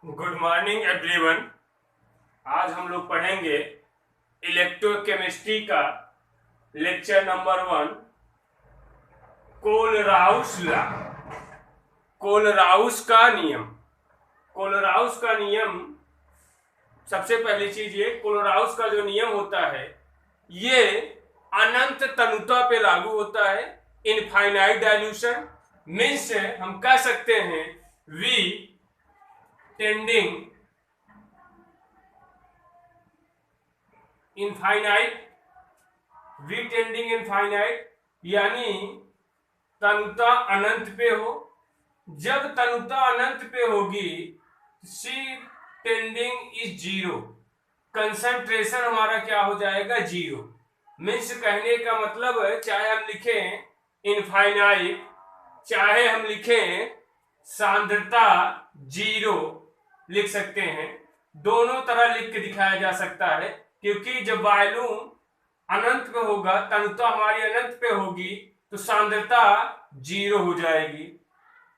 Good morning everyone. आज हम लोग पढ़ेंगे इलेक्ट्रोकेमिस्ट्री का lecture number 1, Kohlrausch law. Kohlrausch का नियम। कोलराउस का नियम, सबसे पहली चीज ये, कोलराउस का जो नियम होता है ये अनंत तनुता पे लागू होता है। इनफाइनाइट डाइल्यूशन मीन्स हम कह सकते हैं V tending infinite, V tending infinite यानी तनुता अनंत पे हो। जब तनुता अनंत पे होगी C tending is zero, concentration हमारा क्या हो जाएगा, जीरो। मीन्स कहने का मतलब है, चाहे हम लिखें इनफाइनाइट, चाहे हम लिखें सांद्रता जीरो, लिख सकते हैं। दोनों तरह लिख के दिखाया जा सकता है, क्योंकि जब वॉल्यूम अनंत पे होगा, तनुता हमारी अनंत पे होगी, तो सांद्रता जीरो हो जाएगी।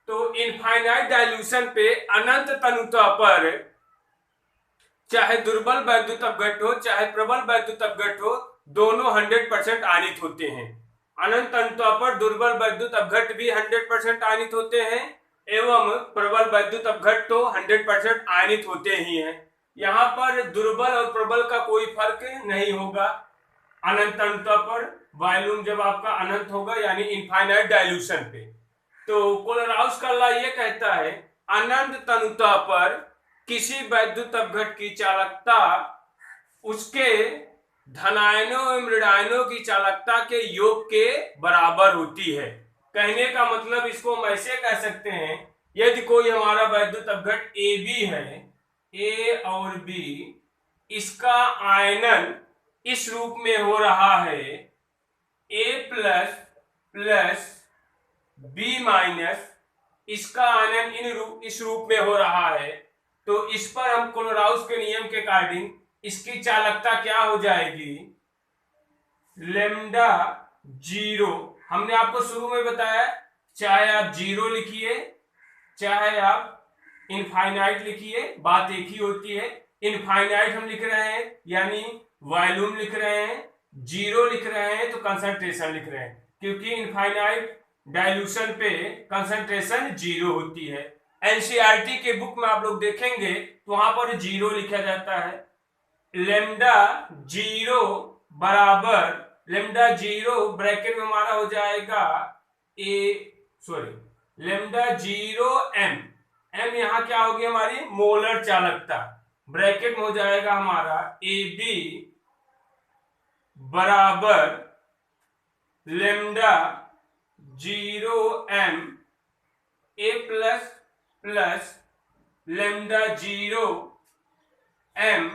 तो इनफाइनाइट डाइल्यूशन पे अनंत तनुता पर चाहे दुर्बल वैद्युत अपघट्ट हो चाहे प्रबल वैद्युत अपघट्ट हो, दोनों 100% आयनित होते हैं। अनंत तनुता पर दुर्बल वैद्युत अपघट्ट भी 100% आयनित होते हैं एवं प्रबल वैद्युत अपघट्ट तो 100% आयनित होते ही हैं। यहाँ पर दुर्बल और प्रबल का कोई फर्क नहीं होगा। अनंत तनुता पर वॉल्यूम जब आपका अनंत होगा यानी इनफाइनाइट डाइल्यूशन पे। तो कोलराउस का लॉ ये कहता है, अनंत तनुता पर किसी वैद्युत अपघट्ट की चालकता उसके धनायनों एवं ऋणायनों की चालकता के योग के बराबर होती है। कहने का मतलब इसको हम ऐसे कह सकते हैं, यदि कोई हमारा वैद्युत अपघट्ट ए बी है, ए और बी, इसका आयनन इस रूप में हो रहा है ए प्लस प्लस बी माइनस, इसका आयनन इस रूप में हो रहा है, तो इस पर हम कोलराउस के नियम के अकॉर्डिंग इसकी चालकता क्या हो जाएगी, लेमडा जीरो। हमने आपको शुरू में बताया, चाहे आप जीरो लिखिए चाहे आप इनफाइनाइट लिखिए, बात एक ही होती है। इनफाइनाइट हम लिख रहे हैं यानी वॉल्यूम लिख रहे हैं, जीरो लिख रहे हैं तो कंसंट्रेशन लिख रहे हैं, क्योंकि इनफाइनाइट डाइल्यूशन पे कंसंट्रेशन जीरो होती है। एनसीईआरटी के बुक में आप लोग देखेंगे तो वहां पर जीरो लिखा जाता है। लेमडा जीरो बराबर, लेमडा जीरो ब्रैकेट में हमारा हो जाएगा लेमडा जीरो एम, एम यहां क्या होगी हमारी मोलर चालकता, ब्रैकेट में हो जाएगा हमारा ए बी बराबर lambda zero M A plus plus lambda zero M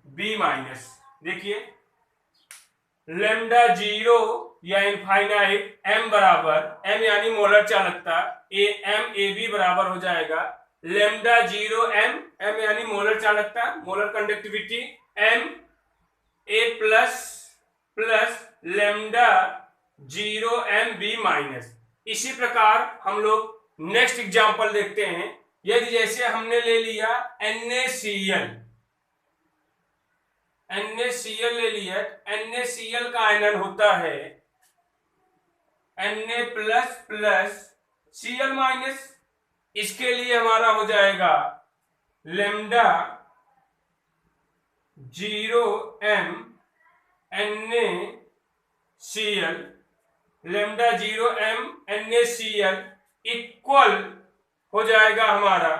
B minus. देखिए लेमडा जीरो या इनफाइनाइट एम बराबर, एम यानी मोलर चालकता, ए एम ए बी बराबर हो जाएगा लेमडा जीरो एम, एम यानी मोलर चालकता, molar conductivity, M A plus plus lambda zero M B minus. इसी प्रकार हम लोग नेक्स्ट एग्जांपल देखते हैं। यदि जैसे हमने ले लिया NaCl, NaCl ले लिया, NaCl का आयनन होता है Na plus plus Cl minus, इसके लिए हमारा हो जाएगा lambda zero M NaCl, lambda zero M NaCl equal हो जाएगा हमारा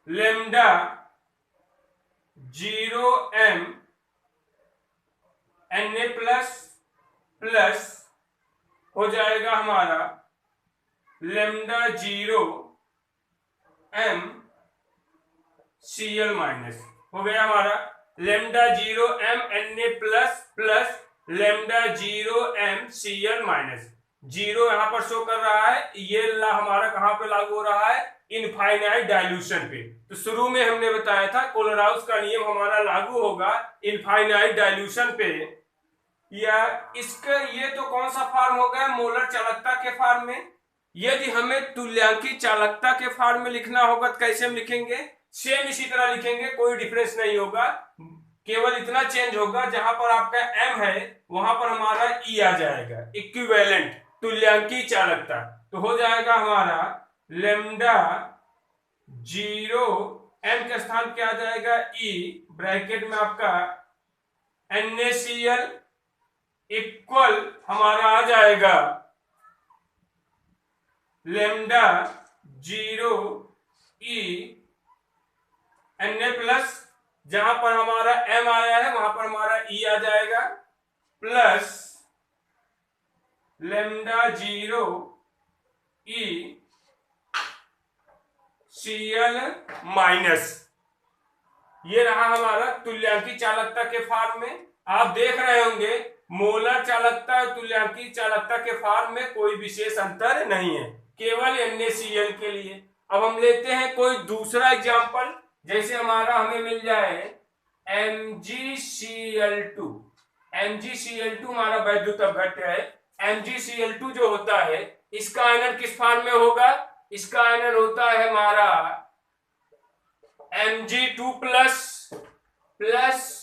lambda zero M Na plus plus हो जाएगा हमारा lambda zero M Cl minus. हो गया हमारा lambda zero M Na plus plus lambda zero M Cl minus. Zero यहां पर शो कर रहा है, ये हमारा कहां पे लागू हो रहा है, इनफाइनाइट डाइल्यूशन पे। तो शुरू में हमने बताया था कोलराउस का नियम हमारा लागू होगा इनफाइनाइट डाइल्यूशन पे, या इसका ये तो कौन सा फॉर्म हो गया, मोलर चालकता के फॉर्म में, यदि हमें तुल्यांकी चालकता के फॉर्म में लिखना होगा तो कैसे हम लिखेंगे? सेम इसी तरह लिखेंगे, कोई डिफरेंस नहीं होगा, केवल इतना चेंज होगा जहां पर आपका m है वहां पर हमारा e आ जाएगा, इक्विवेलेंट तुल्यांकी चालकता। तो हो जाएगा हमारा लेमडा 0 m के स्थान क्या आ जाएगा e, ब्रैकेट में आपका NaCl इक्वल हमारा आ जाएगा लेमडा 0 e Na प्लस, जहां पर हमारा m आया है वहां पर हमारा e आ जाएगा, plus lambda 0 e Cl minus. ये रहा हमारा तुल्यांकी चालकता के फॉर्म में। आप देख रहे होंगे मोलर चालकता और तुल्यांकी चालकता के फॉर्म में कोई विशेष अंतर नहीं है, केवल NaCl के लिए। अब हम लेते हैं कोई दूसरा एग्जांपल, जैसे हमारा हमें मिल जाए MgCl2। MgCl2 हमारा वैद्युत अपघट्य है। MgCl2 जो होता है इसका आयनन किस फॉर्म में होगा? इसका आयनन होता है हमारा Mg2 plus plus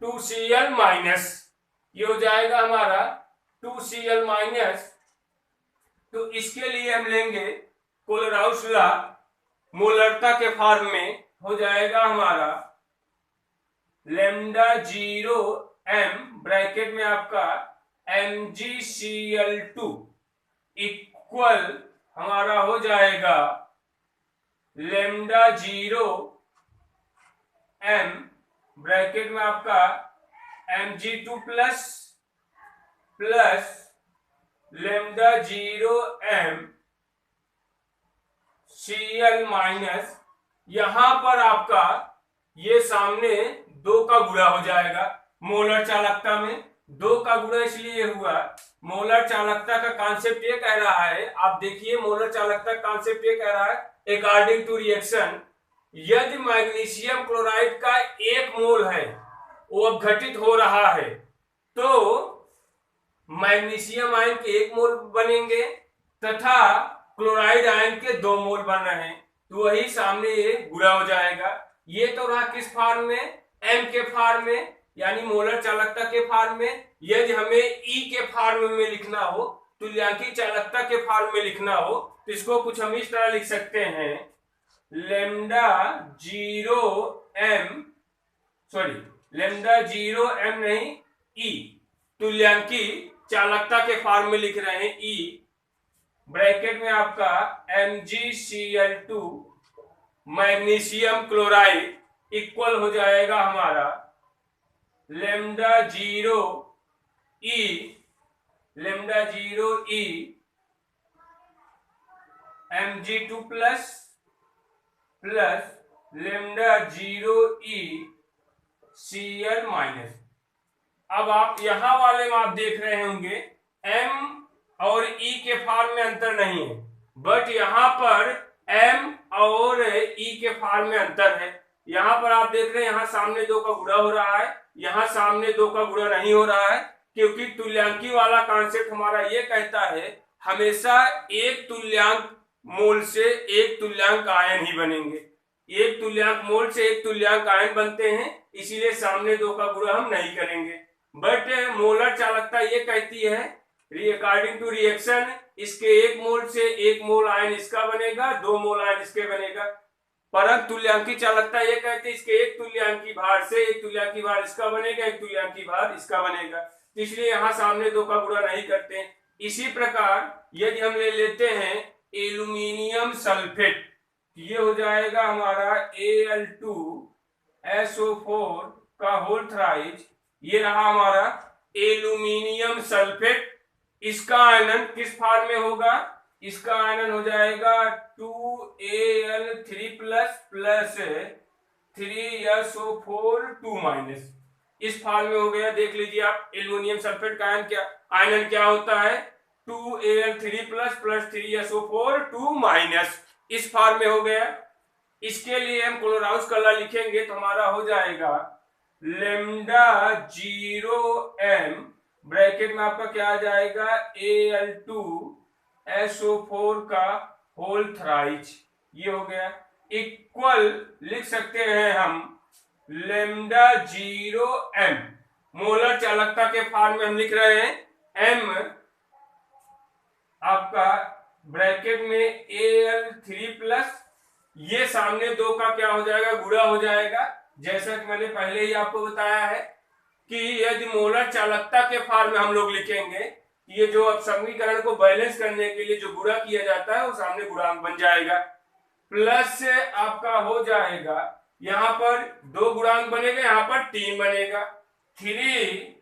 2Cl minus, ये हो जाएगा हमारा 2Cl माइनस। तो इसके लिए हम लेंगे कोलराउस लॉ, मोलरता के फॉर्म में हो जाएगा हमारा लेमडा 0 m ब्रैकेट में आपका MgCl2 इक्वल हमारा हो जाएगा लेमडा 0 m ब्रैकेट में आपका Mg2 plus plus lambda 0 m Cl minus. यहां पर आपका ये सामने 2 का गुणा हो जाएगा। मोलर चालकता में 2 का गुणा इसलिए हुआ, मोलर चालकता का कॉन्सेप्ट ये कह रहा है, आप देखिए मोलर चालकता का कॉन्सेप्ट ये कह रहा है अकॉर्डिंग टू रिएक्शन, यदि मैग्नीशियम क्लोराइड का 1 मोल है वो अपघटित हो रहा है तो मैग्नीशियम आयन के 1 मोल बनेंगे तथा क्लोराइड आयन के 2 मोल बन रहे हैं, तो वही सामने ये गुणा हो जाएगा। ये तो रहा किस फॉर्म में? m के फॉर्म में, यानी मोलर चालकता के फॉर्म में। यदि हमें e के फॉर्म में लिखना हो, तुल्यांकी चालकता के फॉर्म में लिखना हो, तो इसको कुछ हम इस तरह लिख सकते हैं lambda 0 m, sorry lambda 0 m नहीं e, तुल्यांकी चालकता के फॉर्म में लिख रहे हैं e, ब्रैकेट में आपका MgCl2 मैग्नीशियम क्लोराइड इक्वल हो जाएगा हमारा lambda 0 e Mg2 plus plus lambda 0 e Cl minus. अब आप यहां वाले में आप देख रहे होंगे m और e के फॉर्म में अंतर नहीं है, बट यहां पर m और e के फॉर्म में अंतर है। यहां पर आप देख रहे हैं यहां सामने 2 का गुणा हो रहा है, यहां सामने 2 का गुणा नहीं हो रहा है, क्योंकि तुल्यांकी वाला कॉन्सेप्ट हमारा ये कहता है हमेशा एक तुल्यांक मोल से एक तुल्यांक आयन ही बनेंगे, एक तुल्यांक मोल से एक तुल्यांक आयन बनते हैं, इसीलिए सामने 2 का गुणा हम नहीं करेंगे। बट मोलर चालकता ये कहती है अकॉर्डिंग टू रिएक्शन इसके 1 मोल से 1 मोल आयन इसका बनेगा, 2 मोल आयन इसके बनेगा। परंतु तुल्यांकी चालकता ये कहती है इसके 1 तुल्यांकी भार से 1 तुल्यांकी भार इसका बनेगा, 1 तुल्यांकी भार इसका बनेगा, इसलिए यहां सामने 2 का गुणा नहीं करते। इसी प्रकार यदि हम ले लेते हैं एल्यूमिनियम सल्फेट, ये हो जाएगा हमारा Al2SO4 का होल थ्राइज, ये रहा हमारा एल्यूमिनियम सल्फेट। इसका आयनन किस फॉर्म में होगा? इसका आयनन हो जाएगा 2Al3 plus plus 3SO4 2 minus, इस फॉर्म में हो गया। देख लीजिए आप एल्यूमिनियम सल्फेट का आयनन क्या होता है 2Al3 plus plus 3SO4 2 minus, इस फॉर्म में हो गया। इसके लिए हम क्लोराउस का लॉ लिखेंगे तो हमारा हो जाएगा लेमडा 0 m ब्रैकेट में आपका क्या आ जाएगा Al2 SO4 का होल थ्राइज, ये हो गया। इक्वल लिख सकते हैं हम लेमडा 0m, मोलर चालकता के फॉर्म में हम लिख रहे हैं m आपका ब्रैकेट में Al3 प्लस, ये सामने दो का क्या हो जाएगा, गुणा हो जाएगा। जैसा कि मैंने पहले ही आपको बताया है कि यदि मोलर चालकता के फॉर्म में हम लोग लिखेंगे, ये जो अब समीकरण को बैलेंस करने के लिए जो गुणा किया जाता है वो सामने गुणांक बन जाएगा। प्लस आपका हो जाएगा, यहां पर दो गुणांक बनेगा, यहां पर 3 बनेगा, 3,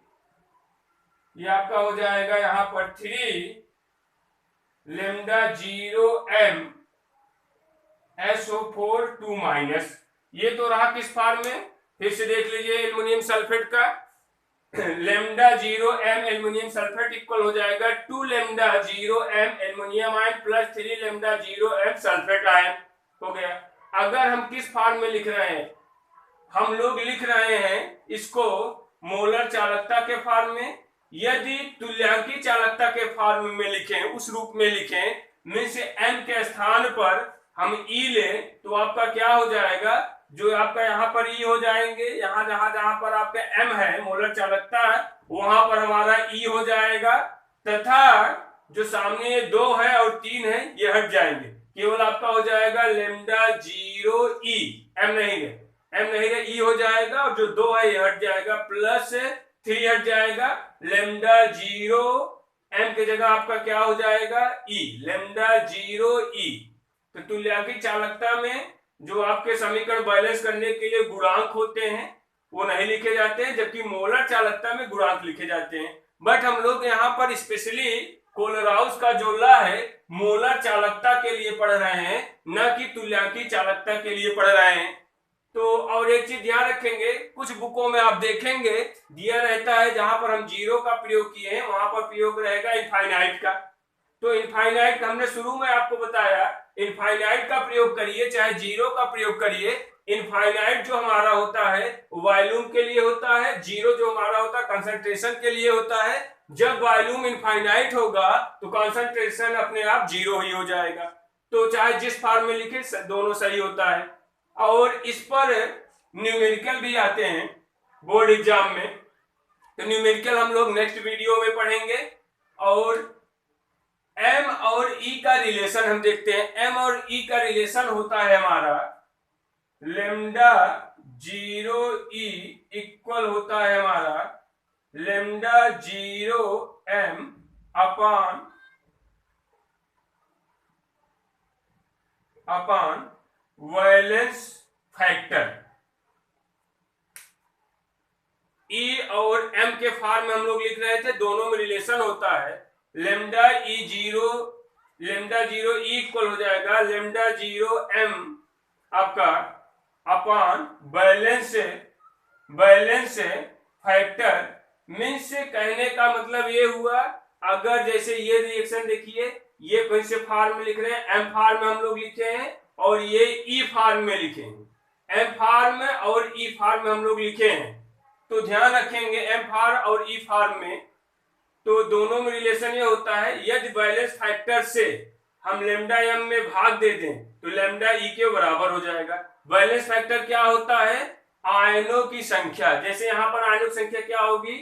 ये आपका हो जाएगा यहां पर 3 लेमडा 0m SO4 2 माइनस। ये तो रहा किस फॉर्म में, फिर से देख लीजिए एल्युमिनियम सल्फेट का lambda 0m aluminium sulphate equal हो जाएगा 2 lambda 0m aluminium ion plus 3 lambda 0m sulphate ion हो गया। अगर हम किस फॉर्म में लिख रहे हैं, हम लोग लिख रहे हैं इसको मोलर चालकता के फॉर्म में। यदि तुल्यांकी चालकता के फॉर्म में लिखें, उस रूप में लिखें, में से m के स्थान पर हम E लें, तो आपका क्या हो जाएगा, जो आपका यहाँ पर E हो जाएंगे, यहाँ जहां पर आपका m है मोलर चालकता है, वहां पर हमारा E हो जाएगा, तथा जो सामने 2 है और 3 है ये हट जाएंगे, केवल आपका हो जाएगा लेमडा 0e, m नहीं है, E हो जाएगा, और जो 2 है ये हट जाएगा, प्लस 3 हट जाएगा, लेमडा 0m की जगह आपका क्या हो जाएगा, E, लेमडा 0e। तो तुल्यांकी चालकता में जो आपके समीकरण बैलेंस करने के लिए गुणांक होते हैं वो नहीं लिखे जाते हैं, जबकि मोलर चालकता में गुणांक लिखे जाते हैं। बट हम लोग यहाँ पर स्पेशली कोलराउस का जो लॉ है मोलर चालकता के लिए पढ़ रहे हैं, न कि तुल्यांकी चालकता के लिए पढ़ रहे हैं। तो और एक चीज ध्यान रखेंगे, कुछ बुकों में आप देखेंगे दिया रहता है जहां पर हम जीरो का प्रयोग किए हैं वहां पर प्रयोग रहेगा इनफाइनाइट का। तो इनफाइनाइट हमने शुरू में आपको बताया, इनफाइनाइट का प्रयोग करिए चाहे जीरो का प्रयोग करिए। इनफाइनाइट जो हमारा होता है वॉल्यूम के लिए होता है, जीरो जो हमारा होता है कंसंट्रेशन के लिए होता है। जब वॉल्यूम इनफाइनाइट होगा तो कंसंट्रेशन अपने आप जीरो ही हो जाएगा। तो चाहे जिस फॉर्म में लिखे दोनों सही होता है। और इस पर न्यूमेरिकल भी आते हैं बोर्ड एग्जाम में, तो न्यूमेरिकल हम लोग नेक्स्ट वीडियो में पढ़ेंगे। और m और e का रिलेशन हम देखते हैं। m और e का रिलेशन होता है हमारा लेमडा 0e इक्वल होता है हमारा लेमडा 0m अपान वैलेंस फैक्टर। E और m के फॉर्म में हम लोग लिख रहे थे, दोनों में रिलेशन होता है लेमडा e 0 e इक्वल हो जाएगा लेमडा 0m आपका अपान बैलेंस फैक्टर। मीन्स से कहने का मतलब ये हुआ, अगर जैसे ये रिएक्शन देखिए, ये कौन से फॉर्म में लिख रहे हैं, m फॉर्म में हम लोग लिखे हैं और ये E फॉर्म में लिखे हैं। M फॉर्म और E फॉर्म में हम लोग लिखे हैं, तो ध्यान रखेंगे M फॉर्म और E फॉर्म में तो दोनों में रिलेशन ये होता है, यदि बैलेंस फैक्टर से हम लेमडा m में भाग दे दें तो लेमडा E के बराबर हो जाएगा। बैलेंस फैक्टर क्या होता है, आयनों की संख्या। जैसे यहाँ पर आयनों की संख्या क्या होगी,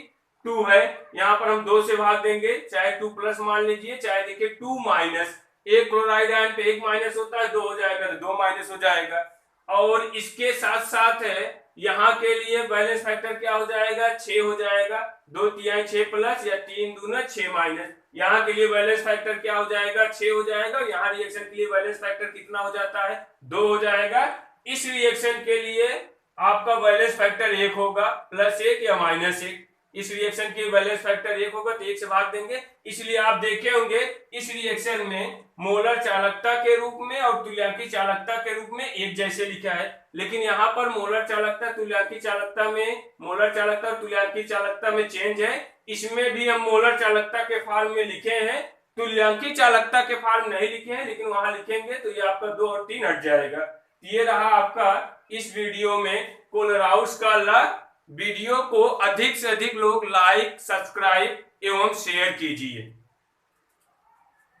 2 है, यहाँ पर हम 2 से भाग देंगे, चाहे 2 प्लस मान लीजिए, चाहे देखिए 2 माइनस। एक क्लोराइड आयन पे 1 माइनस होता है, 2 हो जाएगा तो 2 माइनस हो जाएगा। और इसके साथ साथ है यहाँ के लिए बैलेंस फैक्टर क्या हो जाएगा, 6 हो जाएगा, 2 तिहाई 6 प्लस या 3 दूना 6 माइनस। यहाँ के लिए बैलेंस फैक्टर क्या हो जाएगा, 6 हो जाएगा। यहाँ रिएक्शन के लिए बैलेंस फैक्टर कितना हो जाता है, 2 हो जाएगा। इस रिएक्शन के लिए आपका बैलेंस फैक्टर 1 होगा, +1 या -1। इस रिएक्शन की बैलेंस फैक्टर 1 होगा तो 1 से भाग देंगे। इसलिए आप देखे होंगे इस रिएक्शन में मोलर चालकता के रूप में और तुल्यांकी चालकता के रूप में एक जैसे लिखा है, लेकिन यहाँ पर मोलर चालकता तुल्यांकी चालकता में, मोलर चालकता और तुल्यांकी चालकता में चेंज है। इसमें भी हम मोलर चालकता के फॉर्म में लिखे हैं, तुल्यांकी चालकता के फॉर्म नहीं लिखे हैं, लेकिन वहां लिखेंगे तो ये आपका 2 और 3 हट जाएगा। ये रहा आपका इस वीडियो में कोलराउस का लॉ। वीडियो को अधिक से अधिक लोग लाइक, सब्सक्राइब एवं शेयर कीजिए।